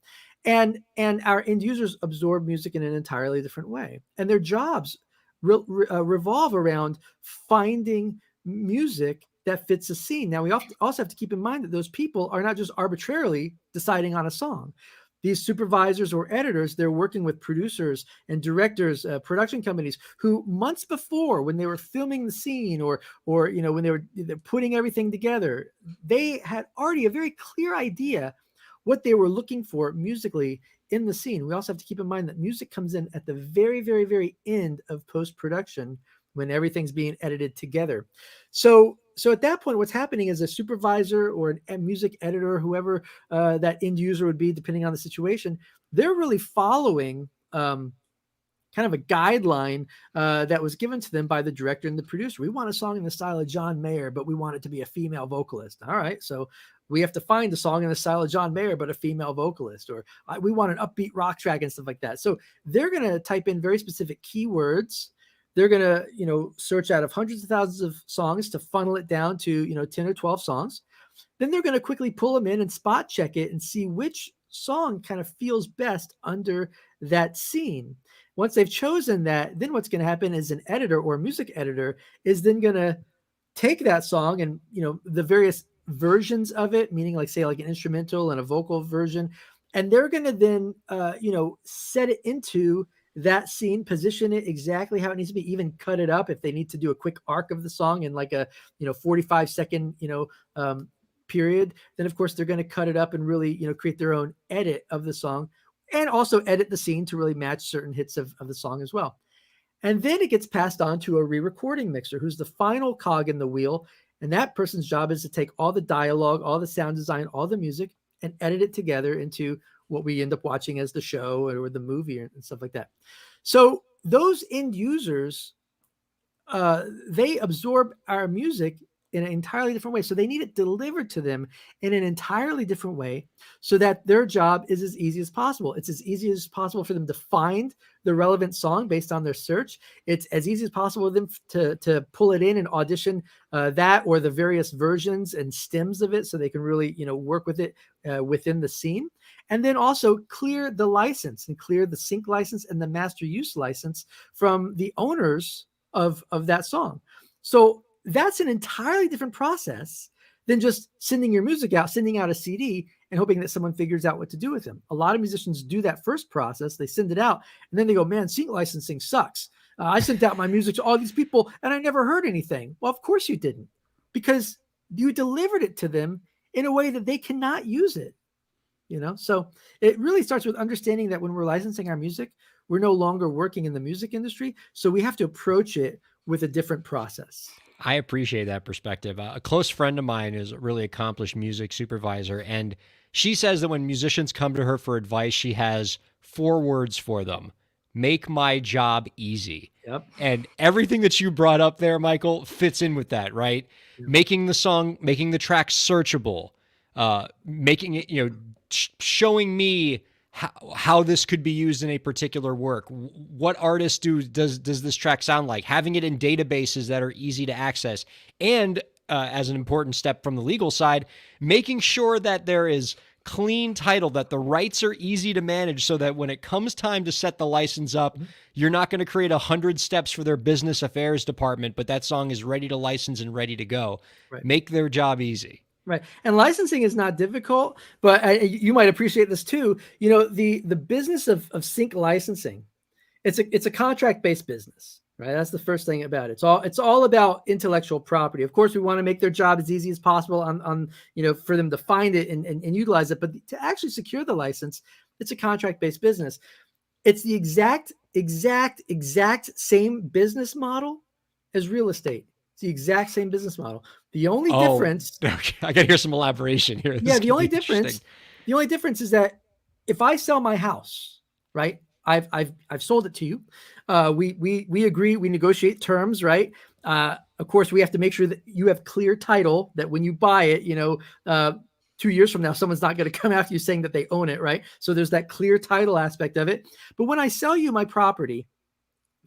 And our end users absorb music in an entirely different way. And their jobs revolve around finding music that fits a scene. Now, we also have to keep in mind that those people are not just arbitrarily deciding on a song. These supervisors or editors, they're working with producers and directors, production companies who months before, when they were filming the scene or when they're putting everything together, they had already a very clear idea what they were looking for musically in the scene. We also have to keep in mind that music comes in at the very, very, very end of post-production when everything's being edited together. So at that point, what's happening is a supervisor or a music editor, whoever that end user would be, depending on the situation, they're really following kind of a guideline that was given to them by the director and the producer. We want a song in the style of John Mayer, but we want it to be a female vocalist. All right, so we have to find a song in the style of John Mayer, but a female vocalist, or we want an upbeat rock track and stuff like that. So they're going to type in very specific keywords. They're going to, search out of hundreds of thousands of songs to funnel it down to, 10 or 12 songs. Then they're going to quickly pull them in and spot check it and see which song kind of feels best under that scene. Once they've chosen that, then what's going to happen is an editor or a music editor is then going to take that song and, the various versions of it, meaning like an instrumental and a vocal version, and they're going to then, set it into that scene, position it exactly how it needs to be, even cut it up if they need to do a quick arc of the song in like a 45-second period. Then of course they're going to cut it up and really create their own edit of the song. and also edit the scene to really match certain hits of the song as well. And then it gets passed on to a re-recording mixer, who's the final cog in the wheel. And that person's job is to take all the dialogue, all the sound design, all the music, and edit it together into what we end up watching as the show or the movie and stuff like that. So those end users, they absorb our music in an entirely different way. So they need it delivered to them in an entirely different way so that their job is as easy as possible. It's as easy as possible for them to find the relevant song based on their search. It's as easy as possible for them to pull it in and audition that or the various versions and stems of it so they can really, work with it within the scene. And then also clear the license and clear the sync license and the master use license from the owners of that song. So that's an entirely different process than just sending your music out, sending out a CD and hoping that someone figures out what to do with them. A lot of musicians do that first process. They send it out and then they go, man, sync licensing sucks. I sent out my music to all these people and I never heard anything. Well, of course you didn't, because you delivered it to them in a way that they cannot use it. So it really starts with understanding that when we're licensing our music, we're no longer working in the music industry. So we have to approach it with a different process. I appreciate that perspective. A close friend of mine is a really accomplished music supervisor, and she says that when musicians come to her for advice, she has 4 words for them: make my job easy. Yep. And everything that you brought up there, Michael, fits in with that, right? Yep. Making the track searchable, making it, showing me how this could be used in a particular work. What artists does this track sound like? Having it in databases that are easy to access. And as an important step from the legal side, making sure that there is clean title, that the rights are easy to manage so that when it comes time to set the license up, you're not going to create 100 steps for their business affairs department, but that song is ready to license and ready to go. Right. Make their job easy. Right. And licensing is not difficult, but you might appreciate this too. The business of sync licensing, it's a contract-based business, right? That's the first thing about it. It's all about intellectual property. Of course, we want to make their job as easy as possible on for them to find it and utilize it. But to actually secure the license, it's a contract-based business. It's the exact same business model as real estate. It's the exact same business model. The only difference, okay, I gotta hear some elaboration here. The only difference is that if I sell my house, right? I've sold it to you. We agree, we negotiate terms, right? Of course, we have to make sure that you have clear title, that when you buy it, 2 years from now, someone's not going to come after you saying that they own it, right? So there's that clear title aspect of it. But when I sell you my property,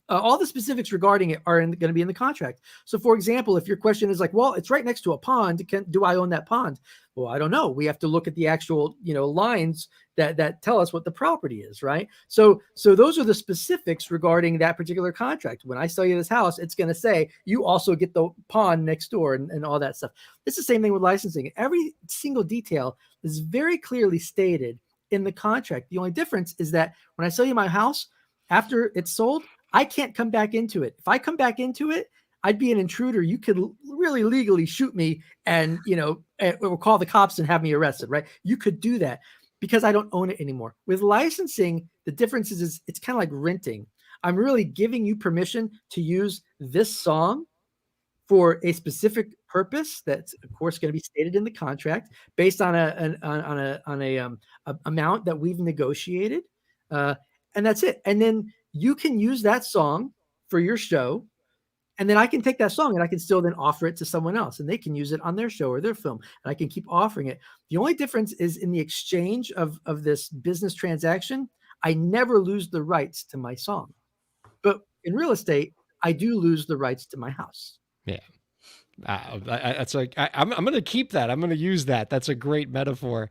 all the specifics regarding it are going to be in the contract. So, for example, if your question is like, well, it's right next to a pond, do I own that pond? Well, I don't know. We have to look at the actual, lines that tell us what the property is, right? So those are the specifics regarding that particular contract. When I sell you this house, it's going to say you also get the pond next door and all that stuff. It's the same thing with licensing. Every single detail is very clearly stated in the contract. The only difference is that when I sell you my house, after it's sold, I can't come back into it. If I come back into it, I'd be an intruder. You could really legally shoot me and, or call the cops and have me arrested, right? You could do that because I don't own it anymore. With licensing, the difference is it's kind of like renting. I'm really giving you permission to use this song for a specific purpose that's, of course, going to be stated in the contract based on an amount that we've negotiated. And that's it. And then you can use that song for your show, and then I can take that song and I can still then offer it to someone else, and they can use it on their show or their film, and I can keep offering it. The only difference is in the exchange of this business transaction, I never lose the rights to my song. But in real estate, I do lose the rights to my house. Yeah. That's like, I'm going to keep that. I'm going to use that. That's a great metaphor.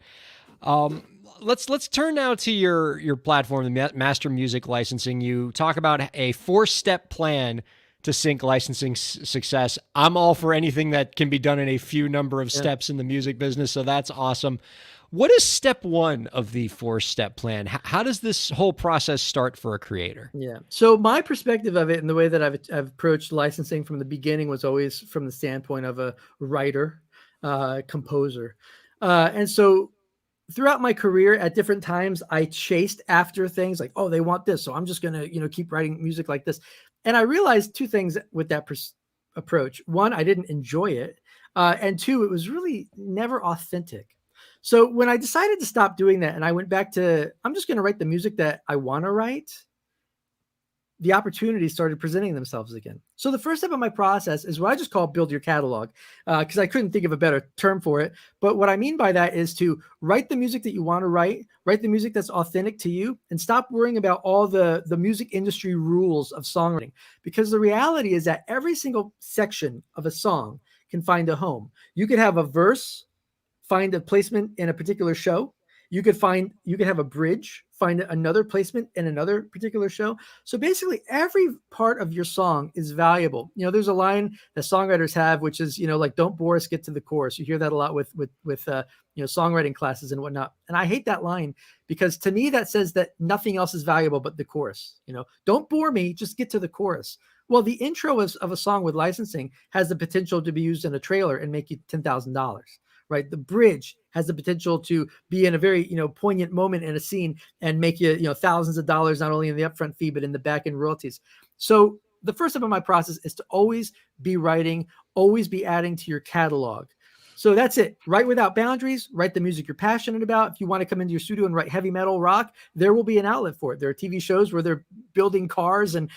Let's turn now to your platform, the Master Music Licensing. You talk about a 4-step plan to sync licensing success. I'm all for anything that can be done in a few number of steps in the music business, so that's awesome. What is step 1 of the 4-step plan? How does this whole process start for a creator? Yeah. So my perspective of it and the way that I've approached licensing from the beginning was always from the standpoint of a writer, composer. And so throughout my career at different times, I chased after things like, oh, they want this, so I'm just going to, keep writing music like this. And I realized two things with that approach. One, I didn't enjoy it. And two, it was really never authentic. So when I decided to stop doing that and I went back to, I'm just going to write the music that I want to write, the opportunities started presenting themselves again. So the first step of my process is what I just call build your catalog, because I couldn't think of a better term for it. But what I mean by that is to write the music that you want to write the music that's authentic to you, and stop worrying about all the music industry rules of songwriting. Because the reality is that every single section of a song can find a home. You could have a verse, find a placement in a particular show. You could have a bridge, find another placement in another particular show. So basically every part of your song is valuable. There's a line that songwriters have, which is, like, don't bore us, get to the chorus. You hear that a lot with songwriting classes and whatnot. And I hate that line, because to me, that says that nothing else is valuable but the chorus. Don't bore me, just get to the chorus. Well, the intro of a song with licensing has the potential to be used in a trailer and make you $10,000. Right. The bridge has the potential to be in a very, poignant moment in a scene and make you, thousands of dollars, not only in the upfront fee, but in the back end royalties. So the first step of my process is to always be writing, always be adding to your catalog. So that's it. Write without boundaries. Write the music you're passionate about. If you want to come into your studio and write heavy metal, rock, there will be an outlet for it. There are TV shows where they're building cars and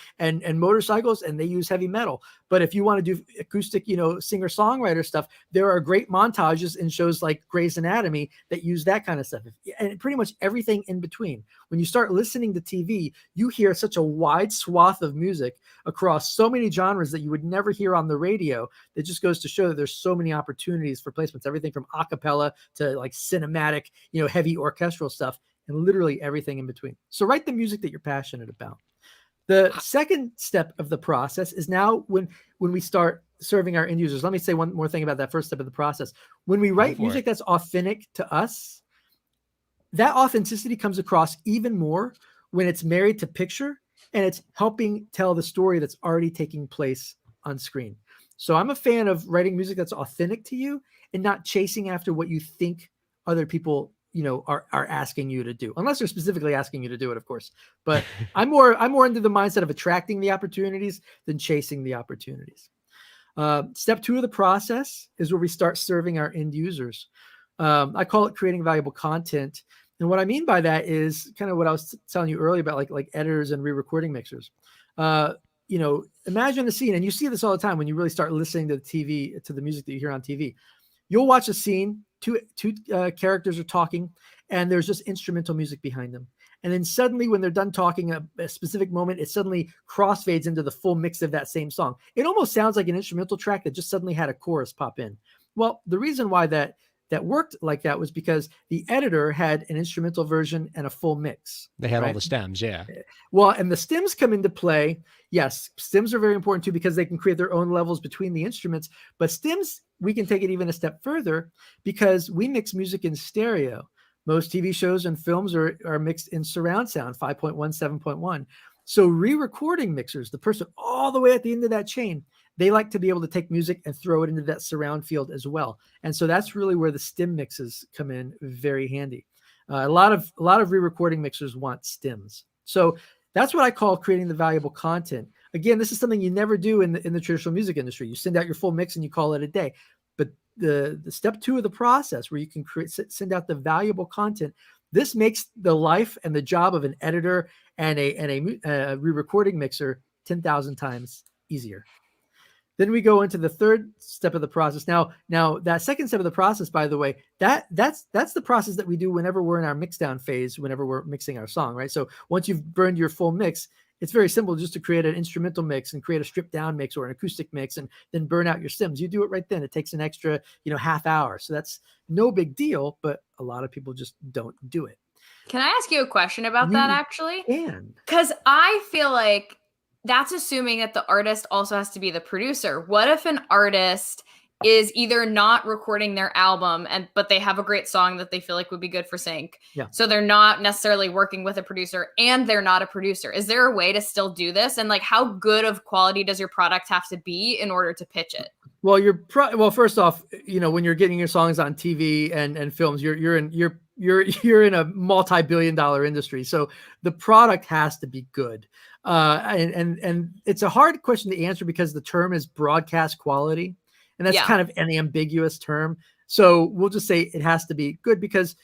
motorcycles, and they use heavy metal. But if you want to do acoustic, singer-songwriter stuff, there are great montages in shows like Grey's Anatomy that use that kind of stuff. And pretty much everything in between. When you start listening to TV, you hear such a wide swath of music across so many genres that you would never hear on the radio. That just goes to show that there's so many opportunities for placements, everything from a cappella to like cinematic, heavy orchestral stuff, and literally everything in between. So write the music that you're passionate about. The second step of the process is now when we start serving our end users. Let me say one more thing about that first step of the process. When we write music that's authentic to us, that authenticity comes across even more when it's married to picture and it's helping tell the story that's already taking place on screen. So I'm a fan of writing music that's authentic to you and not chasing after what you think other people, are asking you to do, unless they're specifically asking you to do it, of course. But I'm more into the mindset of attracting the opportunities than chasing the opportunities. Step 2 of the process is where we start serving our end users. I call it creating valuable content. And what I mean by that is kind of what I was telling you earlier about like editors and re-recording mixers. Imagine a scene, and you see this all the time when you really start listening to the TV, to the music that you hear on TV. You'll watch a scene, two characters are talking, and there's just instrumental music behind them. And then suddenly when they're done talking, a specific moment, it suddenly crossfades into the full mix of that same song. It almost sounds like an instrumental track that just suddenly had a chorus pop in. Well, the reason why that worked like that was because the editor had an instrumental version and a full mix. They had all the stems, yeah. Well, and the stems come into play. Yes, stems are very important too, because they can create their own levels between the instruments. But stems, we can take it even a step further, because we mix music in stereo. Most TV shows and films are mixed in surround sound, 5.1, 7.1. So re-recording mixers, the person all the way at the end of that chain, they like to be able to take music and throw it into that surround field as well. And so that's really where the stem mixes come in very handy. A lot of re-recording mixers want stems. So that's what I call creating the valuable content. Again, this is something you never do in the traditional music industry. You send out your full mix and you call it a day. But the step 2 of the process, where you can send out the valuable content, this makes the life and the job of an editor and a re-recording mixer 10,000 times easier. Then we go into the third step of the process. Now that second step of the process, by the way, that's the process that we do whenever we're in our mix down phase, whenever we're mixing our song, right? So once you've burned your full mix, it's very simple just to create an instrumental mix and create a stripped down mix or an acoustic mix and then burn out your stems. You do it right then. It takes an extra, half hour. So that's no big deal, but a lot of people just don't do it. Can I ask you a question about that actually? Can. Because I feel like that's assuming that the artist also has to be the producer. What if an artist is either not recording their album but they have a great song that they feel like would be good for sync? Yeah. So they're not necessarily working with a producer and they're not a producer. Is there a way to still do this? And like, how good of quality does your product have to be in order to pitch it? Well, first off, when you're getting your songs on TV and films, you're you're in a multi-billion-dollar industry. So the product has to be good. And it's a hard question to answer because the term is broadcast quality, and that's kind of an ambiguous term. So we'll just say it has to be good because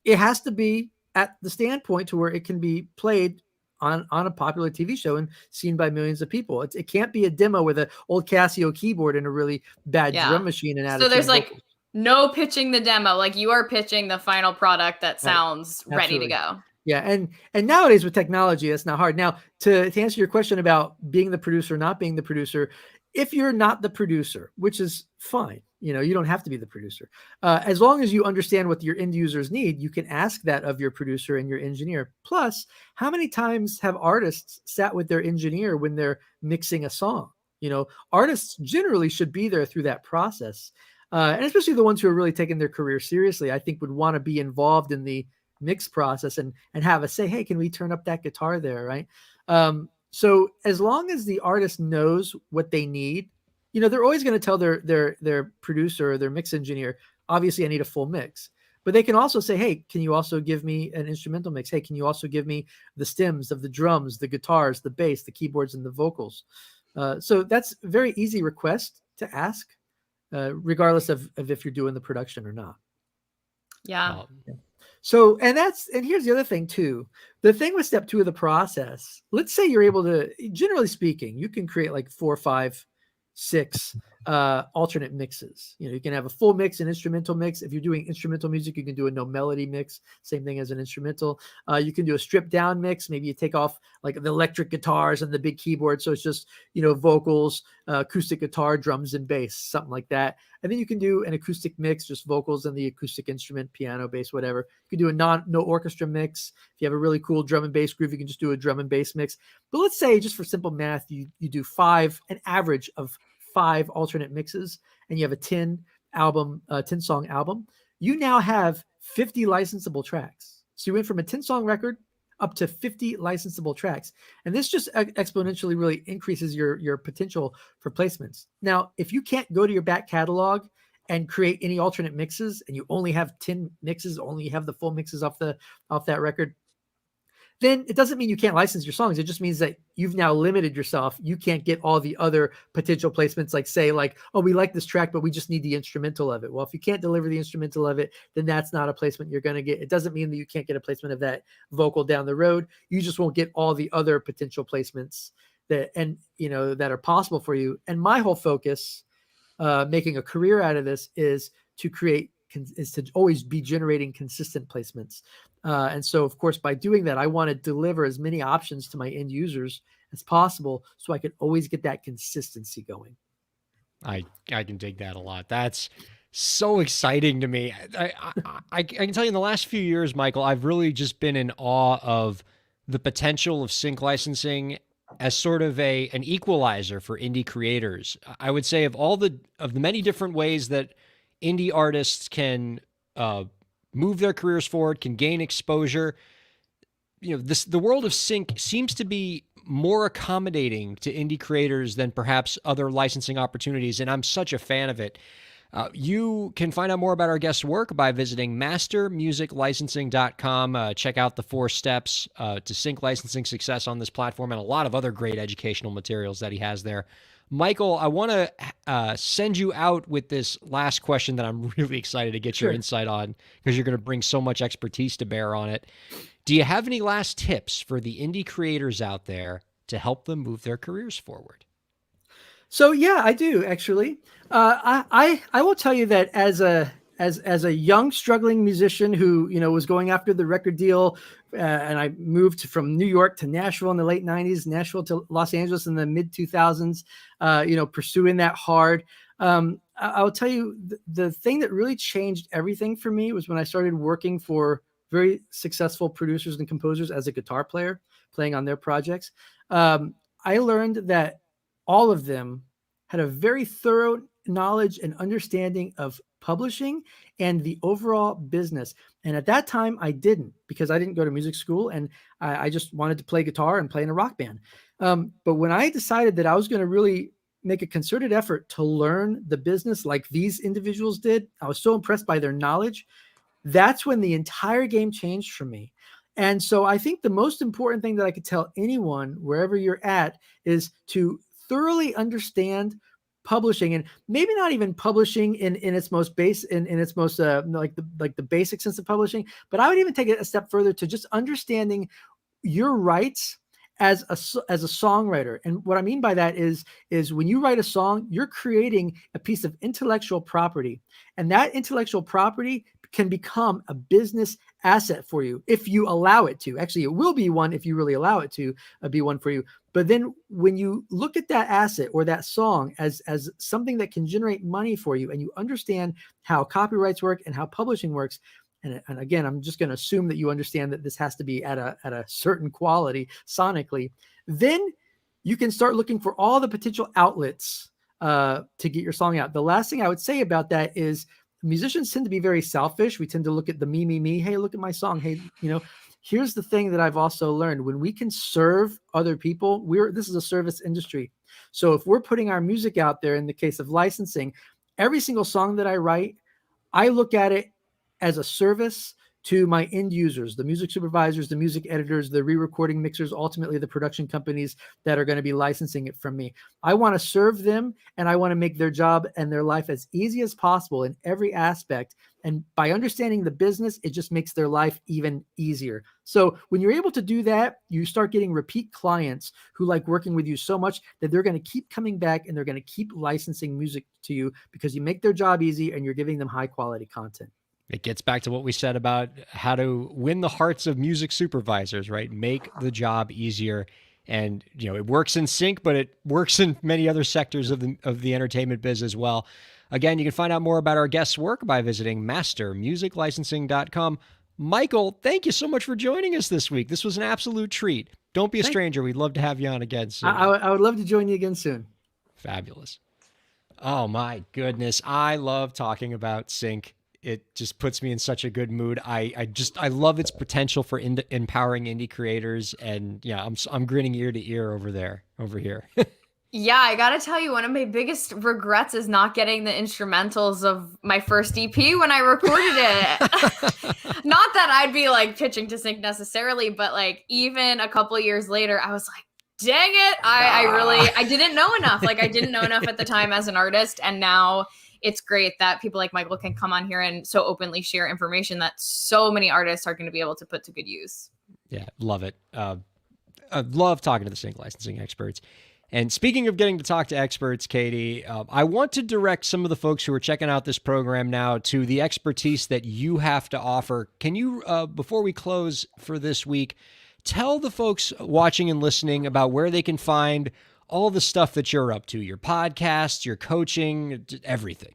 it has to be at the standpoint to where it can be played on a popular TV show and seen by millions of people. It can't be a demo with an old Casio keyboard and a really bad drum machine. And so there's like no pitching the demo. Like you are pitching the final product that sounds ready to go. Yeah. And nowadays with technology, that's not hard. Now to answer your question about being the producer, not being the producer, if you're not the producer, which is fine, you don't have to be the producer. As long as you understand what your end users need, you can ask that of your producer and your engineer. Plus, how many times have artists sat with their engineer when they're mixing a song? Artists generally should be there through that process. And especially the ones who are really taking their career seriously, I think would want to be involved in the mix process and have a say, hey, can we turn up that guitar there, right? So as long as the artist knows what they need, they're always going to tell their producer or their mix engineer, obviously I need a full mix. But they can also say, hey, can you also give me an instrumental mix? Hey, can you also give me the stems of the drums, the guitars, the bass, the keyboards, and the vocals? So that's a very easy request to ask, regardless of if you're doing the production or not. Yeah. So, and here's the other thing too. The thing with step 2 of the process, let's say you're able to, generally speaking, you can create like 4, 5, 6 alternate mixes. You can have a full mix, an instrumental mix. If you're doing instrumental music, you can do a no melody mix, same thing as an instrumental. You can do a stripped down mix. Maybe you take off like the electric guitars and the big keyboard. So it's just, vocals, acoustic guitar, drums, and bass, something like that. And then you can do an acoustic mix, just vocals and the acoustic instrument, piano, bass, whatever. You can do a no orchestra mix. If you have a really cool drum and bass groove, you can just do a drum and bass mix. But let's say, just for simple math, you do an average of 5 alternate mixes, and you have a 10 song album. You now have 50 licensable tracks. So you went from a 10 song record up to 50 licensable tracks. And this just exponentially really increases your potential for placements. Now, if you can't go to your back catalog and create any alternate mixes, and you only have 10 mixes, only have the full mixes off that record, then it doesn't mean you can't license your songs. It just means that you've now limited yourself. You can't get all the other potential placements, like, oh, we like this track, but we just need the instrumental of it. Well, if you can't deliver the instrumental of it, then that's not a placement you're going to get. It doesn't mean that you can't get a placement of that vocal down the road. You just won't get all the other potential placements that are possible for you. And my whole focus, making a career out of this, is to always be generating consistent placements. And so, of course, by doing that, I want to deliver as many options to my end users as possible so I can always get that consistency going. I can dig that a lot. That's so exciting to me. I can tell you in the last few years, Michael, I've really just been in awe of the potential of sync licensing as sort of an equalizer for indie creators. I would say of the many different ways that indie artists can move their careers forward, can gain exposure, the world of sync seems to be more accommodating to indie creators than perhaps other licensing opportunities, and I'm such a fan of it. You can find out more about our guest's work by visiting mastermusiclicensing.com. Check out the 4 steps to sync licensing success on this platform, and a lot of other great educational materials that he has there. Michael, I want to send you out with this last question that I'm really excited to get your insight on, because you're going to bring so much expertise to bear on it. Do you have any last tips for the indie creators out there to help them move their careers forward? So yeah, I do actually. I will tell you that as a young struggling musician who was going after the record deal, and I moved from New York to Nashville in the late 90s, Nashville to Los Angeles in the mid 2000s, pursuing that hard. I will tell you the thing that really changed everything for me was when I started working for very successful producers and composers as a guitar player, playing on their projects. I learned that all of them had a very thorough knowledge and understanding of publishing and the overall business. And at that time, I didn't, because I didn't go to music school, and I just wanted to play guitar and play in a rock band. But when I decided that I was going to really make a concerted effort to learn the business like these individuals did, I was so impressed by their knowledge that's when the entire game changed for me. And so I think the most important thing that I could tell anyone, wherever you're at, is to thoroughly understand publishing, and maybe not even publishing in its most base, in its most like the basic sense of publishing, but I would even take it a step further to just understanding your rights as a songwriter. And what I mean by that is when you write a song, you're creating a piece of intellectual property, and that intellectual property can become a business asset for you if you allow it to. Actually, it will be one if you really allow it to be one for you. But then when you look at that asset or that song as something that can generate money for you, and you understand how copyrights work and how publishing works, and again, I'm just going to assume that you understand that this has to be at a certain quality sonically, then you can start looking for all the potential outlets to get your song out. The last thing I would say about that is musicians tend to be very selfish. We tend to look at the me. Hey, look at my song. Hey, here's the thing that I've also learned. When we can serve other people, this is a service industry. So if we're putting our music out there, in the case of licensing, every single song that I write, I look at it as a service to my end users, the music supervisors, the music editors, the re-recording mixers, ultimately the production companies that are going to be licensing it from me. I want to serve them, and I want to make their job and their life as easy as possible in every aspect. And by understanding the business, it just makes their life even easier. So when you're able to do that, you start getting repeat clients who like working with you so much that they're going to keep coming back, and they're going to keep licensing music to you because you make their job easy and you're giving them high quality content. It gets back to what we said about how to win the hearts of music supervisors, right? Make the job easier. And, it works in sync, but it works in many other sectors of the entertainment biz as well. Again, you can find out more about our guests' work by visiting mastermusiclicensing.com. Michael, thank you so much for joining us this week. This was an absolute treat. Don't be a stranger. We'd love to have you on again soon. I would love to join you again soon. Fabulous. Oh my goodness. I love talking about sync. It just puts me in such a good mood. I love its potential for empowering indie creators, and I'm grinning ear to ear over here. Yeah, I gotta tell you, one of my biggest regrets is not getting the instrumentals of my first EP when I recorded it. Not that I'd be like pitching to sync necessarily, but like even a couple years later, I was like, dang it, I didn't know enough. Like I didn't know enough at the time as an artist, and now it's great that people like Michael can come on here and so openly share information that so many artists are going to be able to put to good use. Yeah, love it. I love talking to the sync licensing experts. And speaking of getting to talk to experts, Katie, I want to direct some of the folks who are checking out this program now to the expertise that you have to offer. Can you, before we close for this week, tell the folks watching and listening about where they can find all the stuff that you're up to, your podcast, your coaching, everything?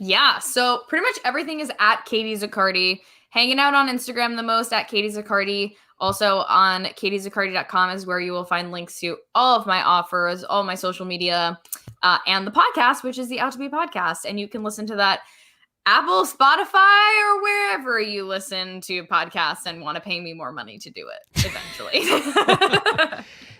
Yeah, so pretty much everything is at Katie Zaccardi. Hanging out on Instagram the most at Katie Zaccardi. Also on katiezaccardi.com is where you will find links to all of my offers, all my social media, and the podcast, which is the Out to Be podcast. And you can listen to that Apple, Spotify, or wherever you listen to podcasts and want to pay me more money to do it eventually.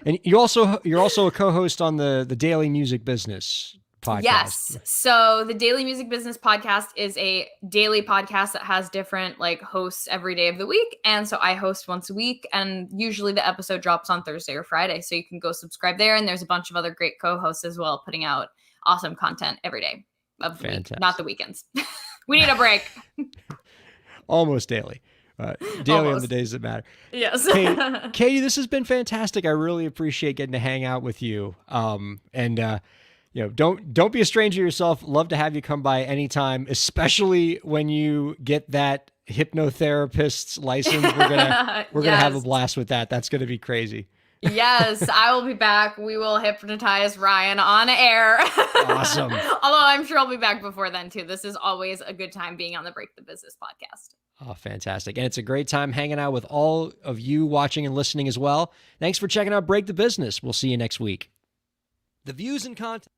And you're also a co-host on the Daily Music Business podcast. Yes. So the Daily Music Business podcast is a daily podcast that has different like hosts every day of the week. And so I host once a week, and usually the episode drops on Thursday or Friday. So you can go subscribe there. And there's a bunch of other great co-hosts as well, putting out awesome content every day of the week, not the weekends. We need a break. Almost daily. Daily on the days that matter. Yes. Katie, this has been fantastic. I really appreciate getting to hang out with you. Don't be a stranger yourself. Love to have you come by anytime, especially when you get that hypnotherapist's license. We're gonna have a blast with that. That's gonna be crazy. Yes, I will be back. We will hypnotize Ryan on air. Awesome. Although I'm sure I'll be back before then too. This is always a good time being on the Break the Business podcast. Oh, fantastic. And it's a great time hanging out with all of you watching and listening as well. Thanks for checking out Break the Business. We'll see you next week. The views and content